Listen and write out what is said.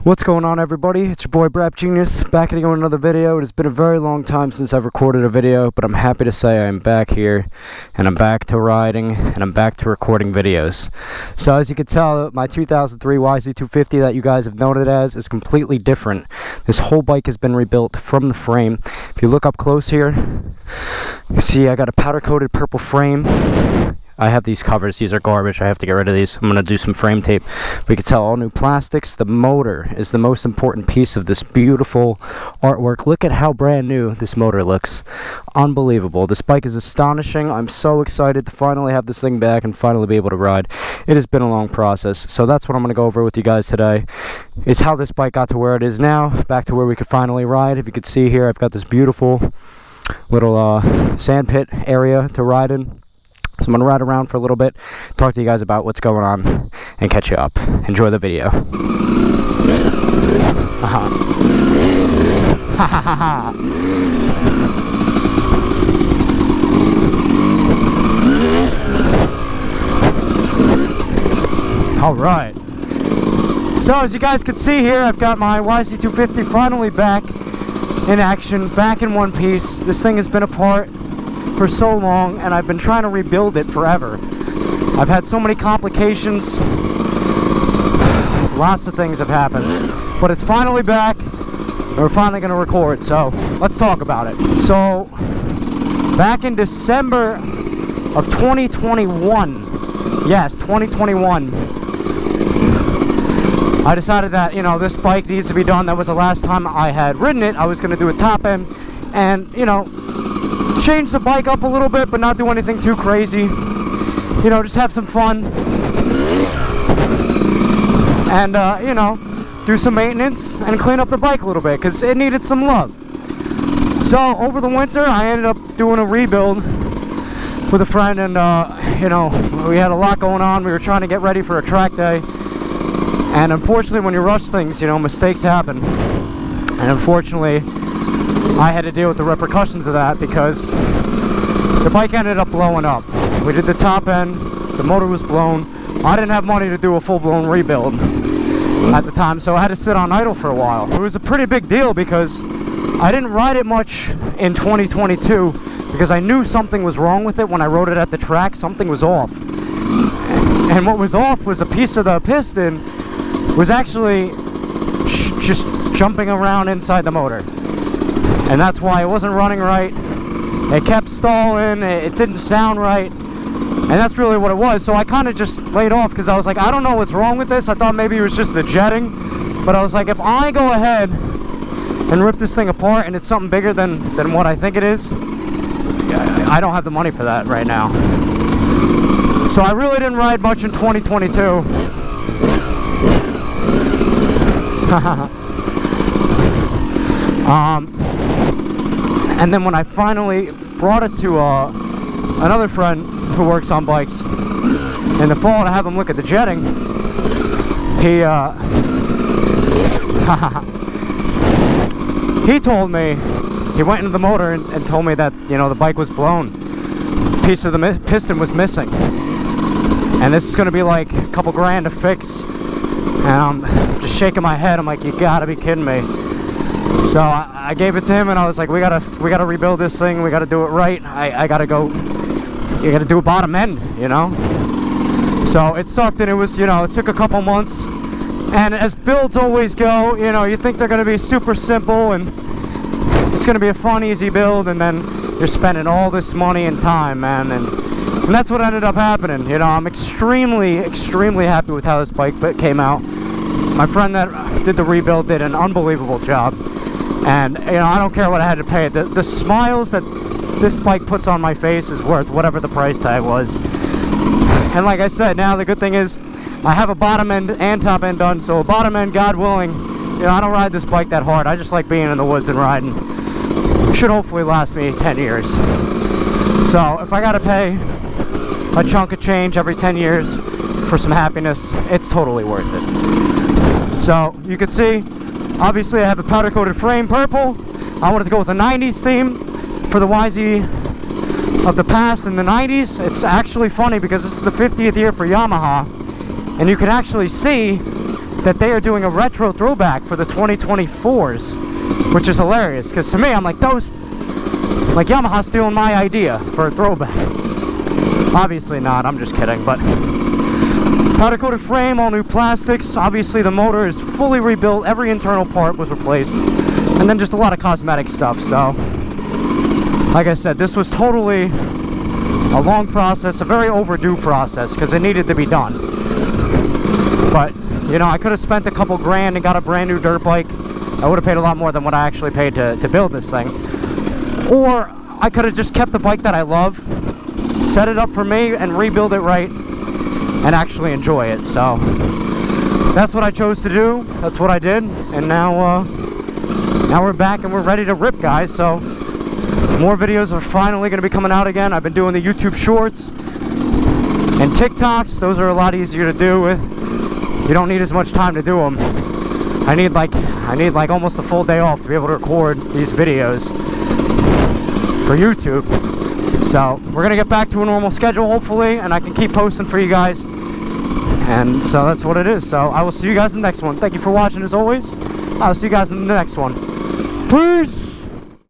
What's going on, everybody? It's your boy Brap Genius, back again with another video. It has been a very long time since I've recorded a video, but I'm happy to say I'm back here, and I'm back to riding, and I'm back to recording videos. So as you can tell, my 2003 YZ250 that you guys have known it as is completely different. This whole bike has been rebuilt from the frame. If you look up close here, you see I got a powder-coated purple frame. I have these covers. These are garbage. I have to get rid of these. I'm going to do some frame tape. But you can tell all new plastics. The motor is the most important piece of this beautiful artwork. Look at how brand new this motor looks. Unbelievable. This bike is astonishing. I'm so excited to finally have this thing back and finally be able to ride. It has been a long process. So that's what I'm going to go over with you guys today, is how this bike got to where it is now, back to where we could finally ride. If you could see here, I've got this beautiful little sand pit area to ride in. So I'm going to ride around for a little bit, talk to you guys about what's going on, and catch you up. Enjoy the video. Alright. So as you guys can see here, I've got my YZ250 finally back in action, back in one piece. This thing has been apart for so long, and I've been trying to rebuild it forever. I've had so many complications. Lots of things have happened, but it's finally back, and we're finally going to record. So let's talk about it. So back in December of 2021, yes, 2021, I decided that, you know, this bike needs to be done. That was the last time I had ridden it. I was going to do a top end and, you know, change the bike up a little bit, but not do anything too crazy. You know, just have some fun. And, you know, do some maintenance and clean up the bike a little bit, because it needed some love. So, over the winter, I ended up doing a rebuild with a friend, and, you know, we had a lot going on. We were trying to get ready for a track day. And unfortunately, when you rush things, you know, mistakes happen. And unfortunately, I had to deal with the repercussions of that, because the bike ended up blowing up. We did the top end, the motor was blown. I didn't have money to do a full-blown rebuild at the time, so I had to sit on idle for a while. It was a pretty big deal because I didn't ride it much in 2022 because I knew something was wrong with it. When I rode it at the track, something was off. And what was off was a piece of the piston was actually just jumping around inside the motor. And that's why it wasn't running right. It kept stalling, it didn't sound right, and that's really what it was. So I kind of just laid off, because I was like, I don't know what's wrong with this. I thought maybe it was just the jetting, but I was like, if I go ahead and rip this thing apart and it's something bigger than what I think it is, I don't have the money for that right now. So I really didn't ride much in 2022. And then when I finally brought it to another friend who works on bikes in the fall to have him look at the jetting, he told me, he went into the motor and told me that, you know, the bike was blown. A piece of the piston was missing. And this is going to be like a couple grand to fix. And I'm just shaking my head. I'm like, you gotta be kidding me. So I gave it to him, and I was like, we gotta rebuild this thing. We gotta do it right. I gotta go. You gotta do a bottom end, you know. So it sucked, and it was, you know, it took a couple months. And as builds always go, you know, you think they're gonna be super simple and it's gonna be a fun, easy build, and then you're spending all this money and time, man. And that's what ended up happening. You know, I'm extremely, extremely happy with how this bike came out. My friend that did the rebuild did an unbelievable job. And, you know, I don't care what I had to pay. The smiles that this bike puts on my face is worth whatever the price tag was. And like I said, now the good thing is I have a bottom end and top end done. So a bottom end, God willing, you know, I don't ride this bike that hard. I just like being in the woods and riding. It should hopefully last me 10 years. So if I gotta pay a chunk of change every 10 years for some happiness, it's totally worth it. So you can see, obviously I have a powder coated frame, purple. I wanted to go with a 90s theme for the YZ of the past in the 90s. It's actually funny because this is the 50th year for Yamaha, and you can actually see that they are doing a retro throwback for the 2024s, which is hilarious, because to me, I'm like, like Yamaha's stealing my idea for a throwback. Obviously not, I'm just kidding, but powder coated frame, all new plastics. Obviously the motor is fully rebuilt, every internal part was replaced, and then just a lot of cosmetic stuff. So like I said, this was totally a long process, a very overdue process, because it needed to be done. But you know, I could have spent a couple grand and got a brand new dirt bike. I would have paid a lot more than what I actually paid to build this thing. Or I could have just kept the bike that I love, set it up for me, and rebuild it right and actually enjoy it. So that's what I chose to do. That's what I did. And now we're back and we're ready to rip, guys. So more videos are finally going to be coming out again. I've been doing the YouTube Shorts and TikToks. Those are a lot easier to do. You don't need as much time to do them. I need like almost a full day off to be able to record these videos for YouTube. So we're gonna get back to a normal schedule, hopefully, and I can keep posting for you guys. And so that's what it is. So I will see you guys in the next one. Thank you for watching as always. I'll see you guys in the next one. Peace!